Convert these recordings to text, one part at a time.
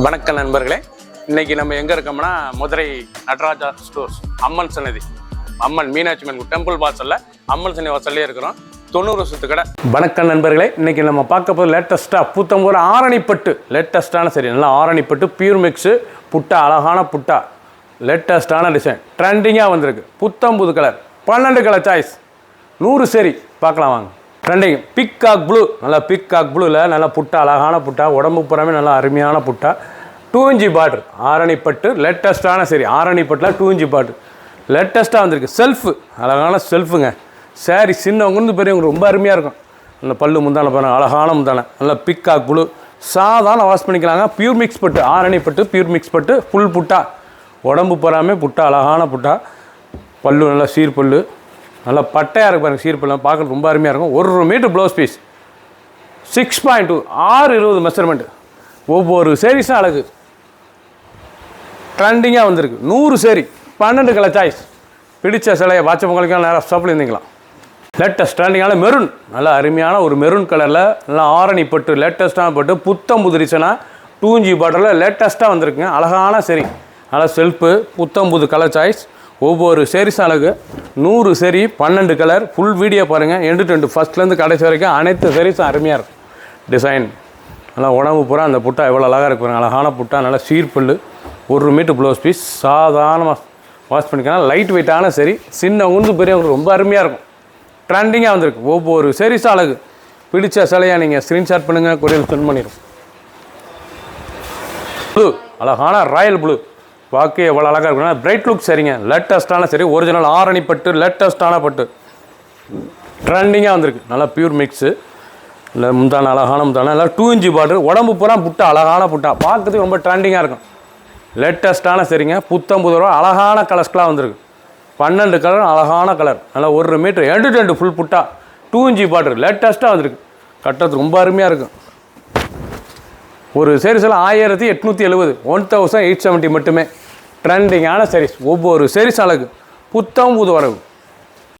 வணக்கம் நண்பர்களே, இன்னைக்கு நம்ம எங்கே இருக்கோம்னா மதுரை நடராஜா ஸ்டோர்ஸ் அம்மன் சன்னதி, அம்மன் மீனாட்சி அம்மன் டெம்பிள் வாசலில் அம்மன் சன்னதி வாசல்லே இருக்கிறோம். 90 வருஷத்து கடை. வணக்கம் நண்பர்களே, இன்னைக்கு நம்ம பார்க்க போது லேட்டஸ்ட்டாக புத்தம்பூர் ஆரணிப்பட்டு லேட்டஸ்ட்டான சரி நல்லா ஆரணிப்பட்டு பியூர் மிக்ஸு புட்டா, அழகான புட்டா, லேட்டஸ்ட்டான டிசைன் ட்ரெண்டிங்காக வந்திருக்கு. புத்தம்புது கலர் 12 கலர் சாய்ஸ் 100 சரி பார்க்கலாம் வாங்க. ட்ரெண்டிங் பிக்காக் ப்ளூ, நல்லா பிக்காக் ப்ளூவில் நல்லா புட்டா, அழகான புட்டா, உடம்பு புறாமே நல்லா அருமையான புட்டா, 2 இன்ச் பார்டர் ஆரணிப்பட்டு லேட்டஸ்ட்டான சரி ஆரணிப்பட்டில் 2 இன்ச் பார்டர் லேட்டஸ்ட்டாக வந்திருக்கு. செல்ஃபு அழகான செல்ஃபுங்க. சாரி சின்னவங்க பெரியவங்க ரொம்ப அருமையாக இருக்கும். நல்ல பல்லு முந்தான பாருங்கள், அழகான முந்தான, நல்லா பிக்காக் ப்ளூ, சாதாரண வாஷ் பண்ணிக்கலாங்க. பியூர் மிக்ஸ் பட்டு ஆரணிப்பட்டு பியூர் மிக்ஸ் பட்டு ஃபுல் புட்டா, உடம்பு புறாமே புட்டா, அழகான புட்டா, பல்லு நல்லா சீர் பல்லு, நல்லா பட்டையாக இருக்கு பாருங்கள். சீர்பெல்லாம் பார்க்குறது ரொம்ப அருமையாக இருக்கும். 1 மீட்டர் ப்ளவுஸ் பீஸ் 6.2 6.20 மெஷர்மெண்ட்டு. ஒவ்வொரு சேரீஸும் அழகு ட்ரெண்டிங்காக வந்திருக்கு. 100 சேரீ 12 கலர் சாய்ஸ். பிடிச்ச சிலையை வாட்ச பொங்கலுக்கெல்லாம் நேராக ஸ்டாப்பில் இருந்துக்கலாம். லேட்டஸ்ட் ட்ரெண்டிங்கான மெரூன், நல்லா அருமையான ஒரு மெரூன் கலரில் நல்லா ஆரணி பட்டு லேட்டஸ்ட்டான பட்டு புத்தம் புதுரிச்சனா 2 இன்ச் பார்டரில் லேட்டஸ்ட்டாக வந்திருக்குங்க. அழகான சரி, நல்லா செல்ஃபு புத்தம் புது கலர் சாய்ஸ். ஒவ்வொரு சேரீஸ் அழகு 100 சரி 12 கலர். ஃபுல் வீடியோ பாருங்கள் எண்டு டு எண்டு, ஃபஸ்ட்லேருந்து கடைசி வரைக்கும் அனைத்து சேரீஸும் அருமையாக இருக்கும். டிசைன் நல்லா உடம்பு பூரா அந்த புட்டா எவ்வளோ அழகாக இருக்கு பாருங்கள். அழகான புட்டா, நல்லா சீர்பல்லு, 1 மீட்டர் ப்ளவுஸ் பீஸ், சாதாரணமாக வாஷ் பண்ணிக்கலாம். லைட் வெயிட்டான சரி, சின்ன உந்து பெரியவங்களுக்கு ரொம்ப அருமையாக இருக்கும். ட்ரெண்டிங்காக வந்திருக்கு. ஒவ்வொரு சேரீஸும் அழகு. பிடிச்ச சிலையாக நீங்கள் ஸ்க்ரீன்ஷாட் பண்ணுங்கள், கொரியர் சென்ட் பண்ணிடும். ப்ளூ அழகான ராயல் ப்ளூ, பார்க்க எவ்வளோ அழகாக இருக்குன்னா பிரைட் லுக் சரிங்க. லேட்டஸ்ட்டான சரி ஒரிஜினல் ஆரணி பட்டு லேட்டஸ்ட்டான பட்டு ட்ரெண்டிங்காக வந்திருக்கு. நல்லா பியூர் மிக்ஸு, இல்லை முந்தான அழகான முந்தான, நல்லா 2 இன்ச் பார்டர், உடம்பு பூரா புட்டா, அழகான புட்டா, பார்க்கறதுக்கு ரொம்ப ட்ரெண்டிங்காக இருக்கும். லேட்டஸ்ட்டான சரிங்க. புத்தம்புது ரூபா அழகான கலர்ஸ்லாம் வந்திருக்கு. 12 கலர் அழகான கலர், நல்லா 1 metre end to end full புட்டா, 2 இன்ச் பார்டர் லேட்டஸ்ட்டாக வந்திருக்கு. கட்டுறது ரொம்ப அருமையாக இருக்கும். ஒரு சேரீஸில் 1870 1870 மட்டுமே. ட்ரெண்டிங்கான சேரீஸ். ஒவ்வொரு சேரீஸ் அழகு புத்தம் புது வரவு.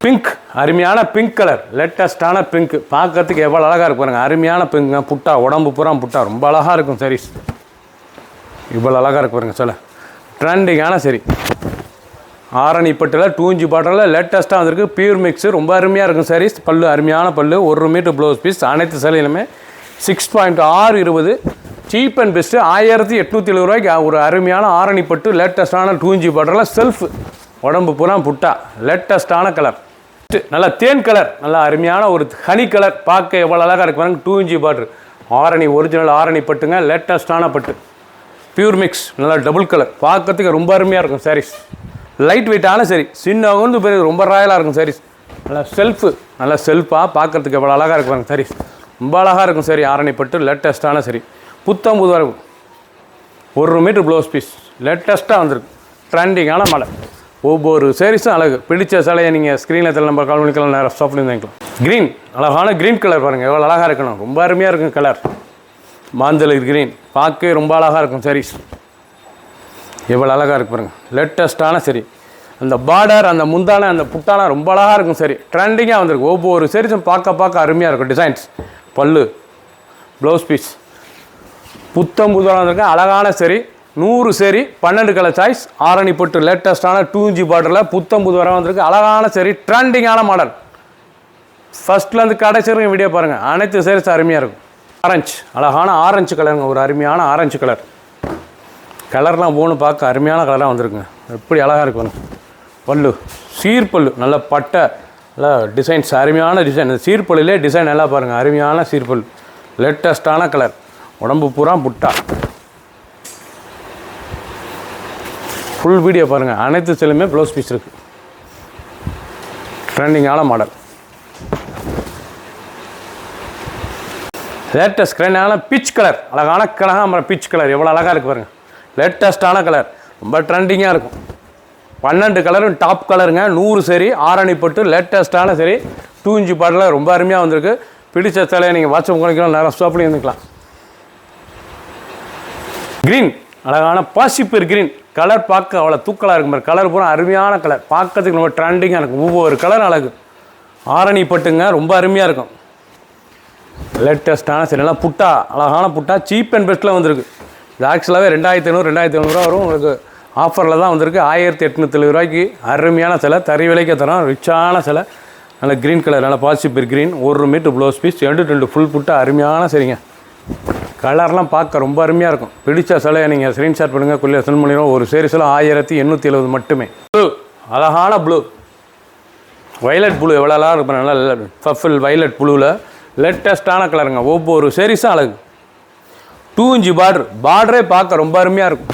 பிங்க் அருமையான பிங்க் கலர், லேட்டஸ்ட்டான பிங்க், பார்க்கறதுக்கு எவ்வளோ அழகாக இருக்கு பாருங்கள். அருமையான பிங்க் புட்டா, உடம்பு பூரா புட்டா, ரொம்ப அழகாக இருக்கும் சாரீஸ். இவ்வளோ அழகாக இருக்கு பாருங்கள். சொல்ல ட்ரெண்டிங்கான சரி ஆரணிப்பட்டில் 2 இன்ச் பார்டரில் லேட்டஸ்ட்டாக வந்திருக்கு. பியூர் மிக்ஸு ரொம்ப அருமையாக இருக்கும் சாரீஸ். பல்லு அருமையான பல்லு, 1 மீட்டர் ப்ளவுஸ் பீஸ், அனைத்து சேலையிலுமே 6.620 சீப் அண்ட் பெஸ்ட்டு. 1870 ரூபாய்க்கு ஒரு அருமையான ஆரணிப்பட்டு லேட்டஸ்ட்டான 2 இன்ச் பார்டரில் செல்ஃப், உடம்பு பூரா புட்டா, லேட்டஸ்ட்டான கலர், நல்லா தேன் கலர், நல்லா அருமையான ஒரு ஹனி கலர், பார்க்க எவ்வளோ அழகாக இருக்கு பாருங்க. 2 inch border Arani, original Arani பட்டுங்க, லேட்டஸ்ட்டான பட்டு, பியூர் மிக்ஸ், நல்லா டபுள் கலர், பார்க்கறதுக்கு ரொம்ப அருமையாக இருக்கும் சாரீஸ். லைட் வெயிட்டான சரி, சின்ன வந்து பெரிய ரொம்ப ராயலாக இருக்கும் சாரீஸ். நல்லா செல்ஃபு, நல்லா செல்ஃபாக பார்க்கறதுக்கு எவ்வளோ அழகாக இருக்கு பாருங்க சாரீஸ். ரொம்ப அழகாக இருக்கும் சரி ஆரணிப்பட்டு லேட்டஸ்ட்டான சரி புத்தம் புது வரவு. 1 மீட்டர் ப்ளவுஸ் பீஸ் லேட்டஸ்ட்டாக வந்திருக்கு. ட்ரெண்டிங்கான மலை. ஒவ்வொரு சேரீஸும் அழகு. பிடிச்ச சிலையை நீங்கள் ஸ்க்ரீனில் தெரியல நம்ம கால் பண்ணிக்கலாம், நேரம் ஸ்டாப் பண்ணி வாங்கிக்கலாம். க்ரீன் அழகான க்ரீன் கலர் பாருங்கள் எவ்வளோ அழகாக இருக்கணும். ரொம்ப அருமையாக இருக்கும் கலர். மாஞ்சல் க்ரீன் பார்க்கவே ரொம்ப அழகாக இருக்கும் சாரீஸ். எவ்வளோ அழகாக இருக்கு பாருங்கள். லேட்டஸ்ட்டான சரி அந்த பார்டர், அந்த முந்தான, அந்த புட்டான ரொம்ப அழகாக இருக்கும் சரி. ட்ரெண்டிங்காக வந்திருக்கு. ஒவ்வொரு சேரீஸும் பார்க்க அருமையாக இருக்கும். டிசைன்ஸ், பல்லு, ப்ளவுஸ் பீஸ் புத்தம் புதுவாக வந்திருக்கு. அழகான சரி 100 சரி 12 கலர் சாய்ஸ். ஆரணி பட்டு லேட்டஸ்ட்டான 2 இன்ச் பார்டரில் புத்தம் புதுவாக வந்திருக்கு. அழகான சரி ட்ரெண்டிங்கான மாடல். ஃபஸ்ட்லேருந்து கடைசி வரைக்கும் வீடியோ பாருங்கள். அனைத்து சேரீஸ் அருமையாக இருக்கும். ஆரஞ்சு அழகான ஆரஞ்சு கலருங்க, ஒரு அருமையான ஆரஞ்சு கலர். கலர்லாம் போகணும் பார்க்க அருமையான கலராக வந்திருக்குங்க. எப்படி அழகாக இருக்கு பாருங்க. பல்லு சீர்பல்லு, நல்ல பட்டை, நல்லா டிசைன்ஸ் அருமையான டிசைன். இந்த சீர்பல்லுலே டிசைன் நல்லா பாருங்கள். அருமையான சீர்பல், லேட்டஸ்ட்டான கலர், உடம்பு பூரா புட்டா. ஃபுல் வீடியோ பாருங்கள். அனைத்து செல்லுமே ப்ளவுஸ் பீஸ் இருக்குது. ட்ரெண்டிங்கான மாடல். லேட்டஸ்ட் ட்ரெண்டான பீச் கலர், அழகான கனகாம்பரம் பீச் கலர் எவ்வளோ அழகாக இருக்குது பாருங்கள். லேட்டஸ்ட்டான கலர், ரொம்ப ட்ரெண்டிங்காக இருக்கும். 12 கலரும் டாப் கலருங்க. 100 சரி ஆரணிப்பட்டு லேட்டஸ்ட்டான சரி 2 இன்ச் பார்டரில் ரொம்ப அருமையாக வந்திருக்கு. பிடிச்ச சிலையை நீங்கள் வாட்ஸ்அப் பண்ணிக்கலாம், நேரம் ஸ்டாப் பண்ணி இருந்துக்கலாம். க்ரீன் அழகான பாசிப்பர் க்ரீன் கலர், பார்க்க அவ்வளோ தூக்கலாக இருக்கும் பாரு. கலர் பூரா அருமையான கலர், பார்க்கறதுக்கு ரொம்ப ட்ரெண்டிங்காக இருக்கும். ஒவ்வொரு கலர் அழகு. ஆரணி பட்டுங்க, ரொம்ப அருமையாக இருக்கும். லேட்டஸ்ட்டான சரி நல்லா புட்டா, அழகான புட்டா, சீப் அண்ட் பெஸ்ட்டில் வந்திருக்கு. இது ஆக்சுவலாகவே 2500 2700 வரும். உங்களுக்கு ஆஃபரில் தான் வந்திருக்கு. 1870 அருமையான சிலை, தறி விலைக்கு தரோம். ரிச்சான சிலை, நல்ல க்ரீன் கலர், நல்ல possible green. 1 metre blouse piece, 2 full புட்டாக அருமையான சரிங்க. கலர்லாம் பார்க்க ரொம்ப அருமையாக இருக்கும். பிடிச்ச சிலையை நீங்கள் ஸ்க்ரீன்ஷாட் பண்ணுங்கள், குள்ளே சென்ட் பண்ணிடுவோம். ஒரு சேரீஸில் 1870 மட்டுமே. ப்ளூ, அழகான ப்ளூ, வைலட் ப்ளூ எவ்வளோ அழகாக இருக்கும். நல்லா பஃபில் வைலட் ப்ளூவில் லேட்டஸ்ட்டான கலருங்க. ஒவ்வொரு சேரீஸும் அழகு. 2 இன்ச் பார்டரே பார்க்க ரொம்ப அருமையாக இருக்கும்.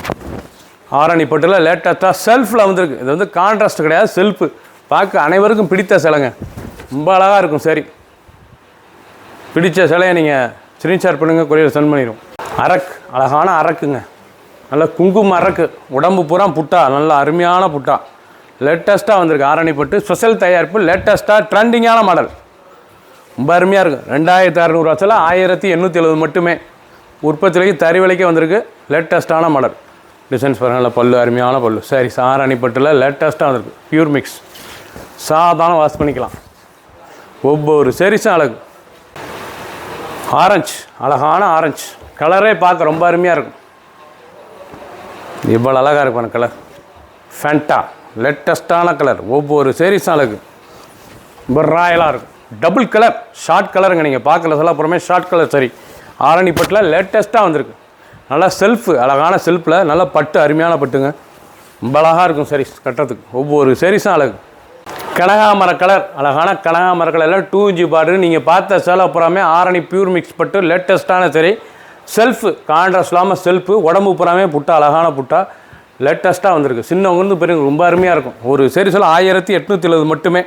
ஆரணி பட்டில் லேட்டஸ்ட்டாக செல்ஃபில் வந்துருக்கு. இது வந்து கான்ட்ராஸ்ட் கிடையாது, செல்ஃபு. பார்க்க அனைவருக்கும் பிடித்த சிலைங்க, ரொம்ப அழகாக இருக்கும். சரி, பிடித்த சிலையை நீங்கள் ஸ்க்ரீன்ஷாட் பண்ணுங்கள், கொரியர் சென்ட் பண்ணிடுவோம். அரக்கு, அழகான அரக்குங்க, நல்ல குங்கும அரக்கு, உடம்பு பூரா புட்டா, நல்ல அருமையான புட்டா, லேட்டஸ்ட்டாக வந்திருக்கு. ஆரணி பட்டு ஸ்பெஷல் தயாரிப்பு, லேட்டஸ்ட்டாக ட்ரெண்டிங்கான மாடல், ரொம்ப அருமையாக இருக்கும். 2600 சில 1870 மட்டுமே. உற்பத்திலைக்கு தறி விலைக்கு வந்திருக்கு. லேட்டஸ்ட்டான மாடல் டிசைன்ஸ் பாருங்கள். நல்ல பல்லு, அருமையான பல்லு. சரி, ஆரணி பட்டில் லேட்டஸ்ட்டாக வந்திருக்கு. பியூர் மிக்ஸ், சாதாரண வாஷ் பண்ணிக்கலாம். ஒவ்வொரு சேரீஸும் அழகு. ஆரஞ்சு, அழகான ஆரஞ்சு கலரே பார்க்க ரொம்ப அருமையாக இருக்கும். இவ்வளோ அழகாக இருக்கும் அந்த கலர். Fanta, லேட்டஸ்ட்டான colour. ஒவ்வொரு சேரீஸும் அழகு, ரொம்ப ராயலாக இருக்கும். டபுள் கலர், ஷார்ட் கலருங்க. நீங்கள் பார்க்கல சொல்ல அப்புறமே ஷார்ட் கலர். சரி, ஆரணி பட்டில் லேட்டஸ்ட்டாக வந்திருக்கு. நல்லா செல்ஃபு, அழகான செல்ஃபில் நல்ல பட்டு, அருமையான பட்டுங்க, ரொம்ப அழகாக இருக்கும் சரி கட்டுறதுக்கு. ஒவ்வொரு சேரீஸும் அழகு. கனகாமர கலர், அழகான கனகாமர கலரில் 2 இன்ச் பார்டர். நீங்கள் பார்த்த சேலை புறாமே ஆரணி பியூர் மிக்ஸ் பட்டு, லேட்டஸ்ட்டான சரி. செல்ஃபு கான்ட்ராஸ்ட் இல்லாமல் செல்ஃபு, உடம்பு புறாமே புட்டா, அழகான புட்டா, லேட்டஸ்ட்டாக வந்திருக்கு. சின்னவங்க பெரிய ரொம்ப அருமையாக இருக்கும். ஒரு சேரீஸில் 1870 மட்டுமே.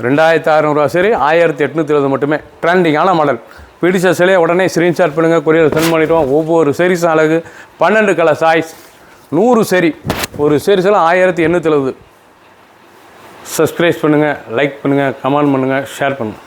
2600 சரி, 1870 மட்டுமே. ட்ரெண்டிங்கான மாடல். பிடிச்ச சிலையை உடனே ஸ்க்ரீன்ஷாட் பண்ணுங்கள், கொரியர் சென்ட் பண்ணிவிடுவோம். ஒவ்வொரு சேரீஸும் அழகு. 12 கலர் சாய்ஸ், 100 சரி. ஒரு சேரீஸில் 1870. சப்ஸ்கிரைப் பண்ணுங்கள், லைக் பண்ணுங்கள், கமெண்ட் பண்ணுங்கள், ஷேர் பண்ணுங்கள்.